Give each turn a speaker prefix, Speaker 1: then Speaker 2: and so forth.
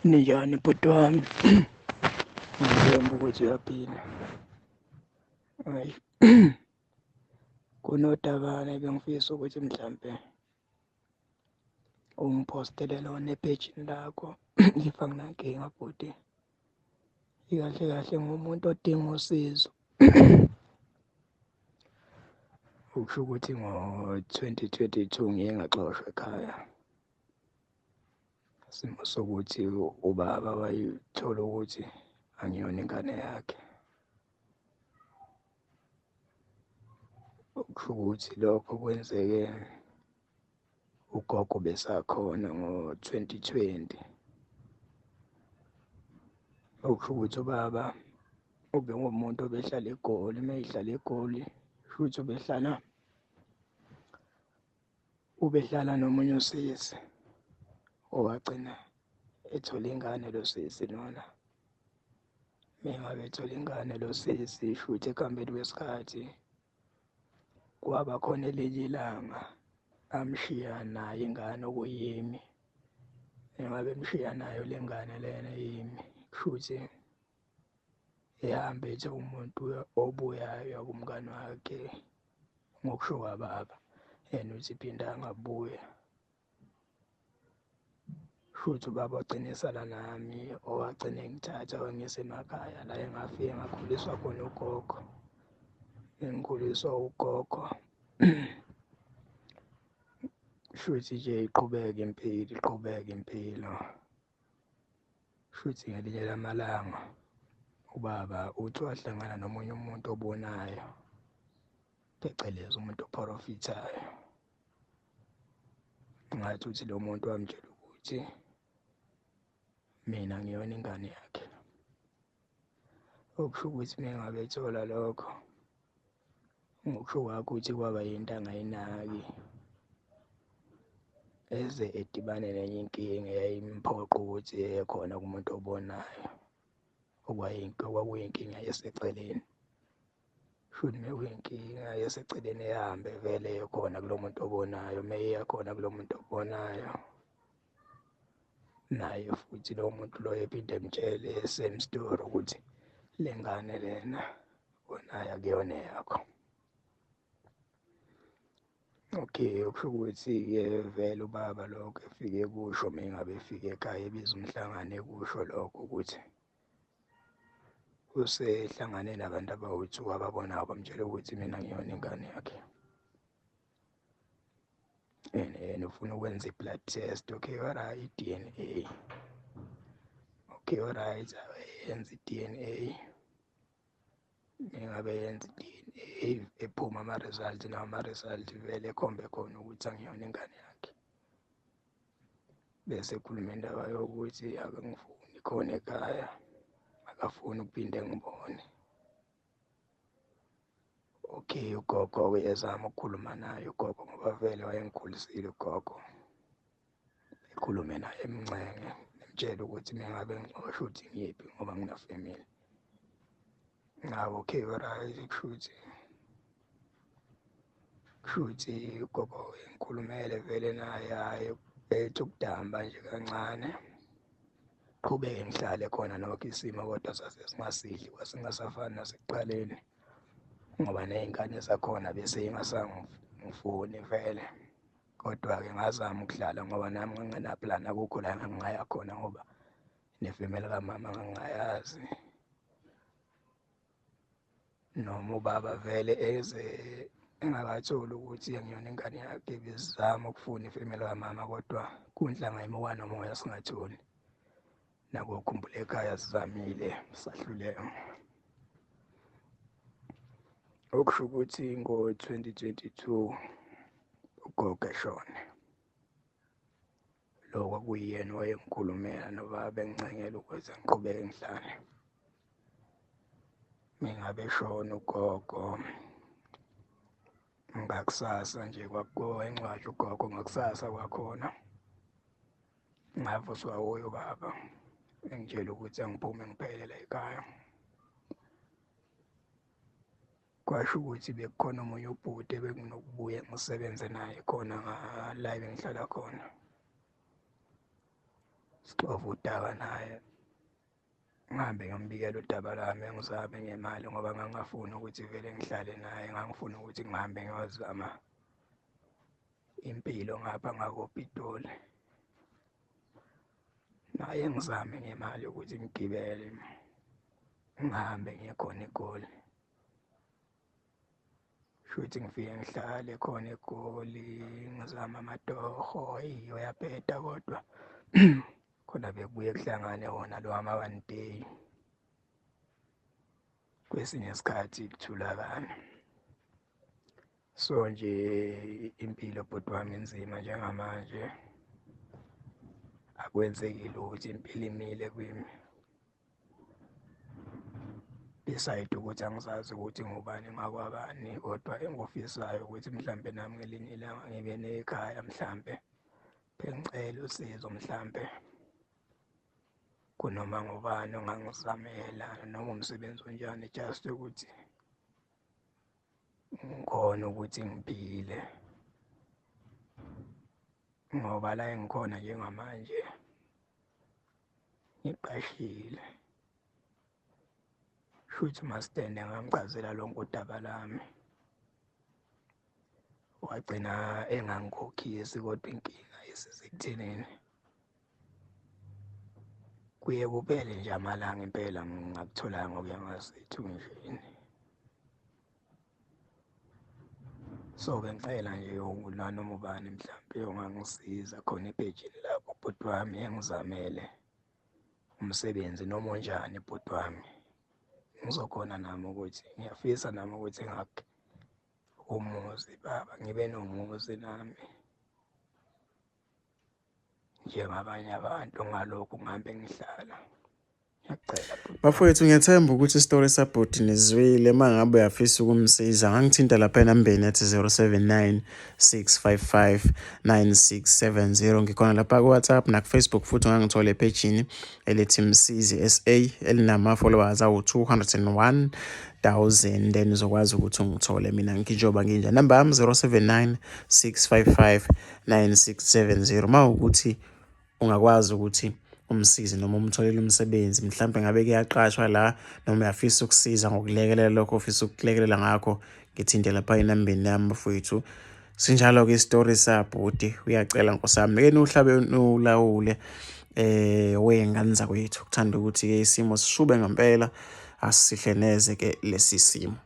Speaker 1: Ninjani bhuti wami? Ngithemba ukuthi uyaphila. Hhayi, kunodabane bengifisa ukuthi mhlampe ungiphostele lona epejini lakho if anginankinga bhuti. Ikahle kahle ngumuntu odinga usizo. Okusho ukuthi ngo-2022 ngiye ngaxoshwa ekhaya. Isimo sokuthi ubaba wayethola ukuthi angiyona ingane yakhe. Okusho ukuthi lokho kwenzeke ugogo besakhona ngo-2020. Okusho ukuthi ubaba ubengumuntu obehlala eGoli, uma ehlala eGoli shuthi ubehlala nomunye usisi owagcina ethola ingane lo sisi lona. Mengabe ethola ingane lo sisi shuthi ekuhambeni kwesikhathi kwaba khona elinye ilanga amshiya nayo ingane okuyimi. Mengabe emshiya nayo le ngane lena yimi kushuthi ehambe ethe umuntu obuyayo kumngani wakhe ngokusho kwababa yena uthi phinde angabuya. Shuthi ubaba wagcina esala nami owagcina engithatha wangisa emakhaya la engafike ngakhuliswa khona ugogo. Engikhuliswa ugogo shuthi nje iqhubeka impilo. Shuthi ngelinye lamalanga ubaba uthi wahlangana nomunye umuntu obonayo, phecelezi umuntu ophrofithayo. Ngathi uthi lo muntu wamtshela ukuthi mina ngiyona ingane yakhe. Okusho ukuthi mengabe ethola lokho, ngokusho kwakho ukuthi kwaba yinto angayinaki. Eze edibane nenye inkinga eyayimphoqa ukuthi eye khona kumuntu obonayo. Okwakuyinkinga eseceleni. Shuthi mekuyinkinga eseceleni ehambe vele eye khona kulo muntu obonayo. Meya khona kulo muntu obonayo, naye futhi lowo muntu loyo ephinde emtshele same story ukuthi le ngane lena onayo akuyona eyakho. Okay, okusho ukuthi-ke vele ubaba lokho efike kusho mengabe efike ekhaya ebiza umhlangano ekusho lokho ukuthi usehlangane nabantu abawu-2 ababonayo bamtshela ukuthi mina ngiyona ingane yakhe. And yena ufuna ukwenza i-blood test. Okay, alright, i-DNA. Okay, alright, ayenze i-DNA. Mengabe yenza i-DNA ephuma ama-result, nawo ama-result vele ekhombe khona ukuthi angiyona ingane yakhe. Bese ekhuluma indaba yokuthi akangifuni khona ekhaya, akafuni ukuphinde ngibone. Okay, ugogo-ke ezama ukukhuluma naye ugogo ngoba vele wayengikhulisile ugogo. Ekhulume naye emncenge, emtshela ukuthi mengabe ngixoshwa ukuthi ngiyephi ngoba nginafamily. Ngawo okay, alright, kushuthi ugogo engikhulumele vele naye hhayi ethi ukudamba nje kancane. Qhubeke ngihlale khona nokho isimo kodwa sasesingasidli kwasingasafani nasekuqaleni ngoba ney'ngane zakhona bese yingasangifuni vele. Kodwa-ke ngazama ukuhlala ngoba nami ngangingenaplani, akukho la engangingaya khona ngoba nefemeli kamama ngangingayazi. Noma ubaba vele eze engakatholi ukuthi angiyona ingane yakhe, bezama ukufuna ifemeli kamama kodwa kunhlanga imoya nomoya singatholi. Nakuba ukhumbula ekhaya sizamile sahluleka. Okusho ukuthi ngo-2022 ugogo eshone. Lo kwakuyena owayengikhulumela nobaba engincengela ukuthi ngiqhubeke ngihlale. Mengabe eshona ugogo ngakusasa nje engcwatshwa ugogo ngakusasa kwakhona ngavuswa wuye ubaba engitshela ukuthi angiphume ngiphele la ekhaya. Kwasho ukuthi bekukhona omunye ubhuti ebenginokubuya ngisebenze naye khona la bengihlala khona. sixova udaba naye ngihambe ngiyombikela udaba lami ngizabe ngemali ngoba ngangafuni ukuthi vele ngihlale naye ngangifuna ukuthi ngihambe ngiyozama impilo ngapha ngakoPitoli naye ngizame ngemali ukuthi ngigibele ngihambe ngiye khona eGoli shuthi ngifike ngihlale khona eGoli ngizama amatoho uyaphetha kodwa khona bekubuye kuhlangane wona lo ama-1 day kwesinye isikhathi kuthulakala so nje impilo bhuti wami inzima njengamanje akwenzekile ukuthi impilo imile kimi beside ukuthi angizazi ukuthi ngubani ngakwabani kodwa engofisayo ukuthi mhlambe nami ngelinye ilanga ngibe nekhaya mhlambe bengicela usizo mhlambe kunoma ngubani ongangizamela noma umsebenzi onjani just ukuthi ngikhona ukuthi ngiphile ngoba la engikhona njengamanje ngiqashile shuthi uMastende ngamchazela lonke udaba lami wagcina engangikhokhisi kodwa inkinga isizekuthenini kuye kuphele nje amalanga impela ngingakutholanga okuya ngasethunjini so bengicela nje noma ubani mhlambe ongangisiza khona epejini lapho bhuti wami engizamele umsebenzi noma onjani bhuti wami ngizokhona nami ukuthi ngiyafisa nami ukuthi ngakhe umuzi baba ngibe nomuzi nami njengabanye abantu ngalokhu ngihambe ngihlala ngiyacela
Speaker 2: Bafowethu ngiyathemba ukuthi isitori sabhuti nizwile mangabe uyafisa ukumsiza ngangithinta lapha enambeni ethi 079 655 9670 ngikhona lapha ku WhatsApp na Facebook futhi ungangithola epagini elithi Msizi SA elinama followers awu 201,000 then uzokwazi ukuthi ungithole mina ngijoba nginja number yami 079 655 9670 mawukuthi ungakwazi ukuthi umsizi noma umtholele umsebenzi mhlambe ngabe kuyaqashwa la noma uyafisa ukusiza ngokulekelela lokho ofisa ukulekelela ngakho ngithinte lapha enambeni yami bafowethu sinjalo ke istory sabhuti uyacela nkosami ke uhlabe ulawule wengane zakwethu kuthanda ukuthi ke isimo sishube ngempela asihleneze ke lesi simo.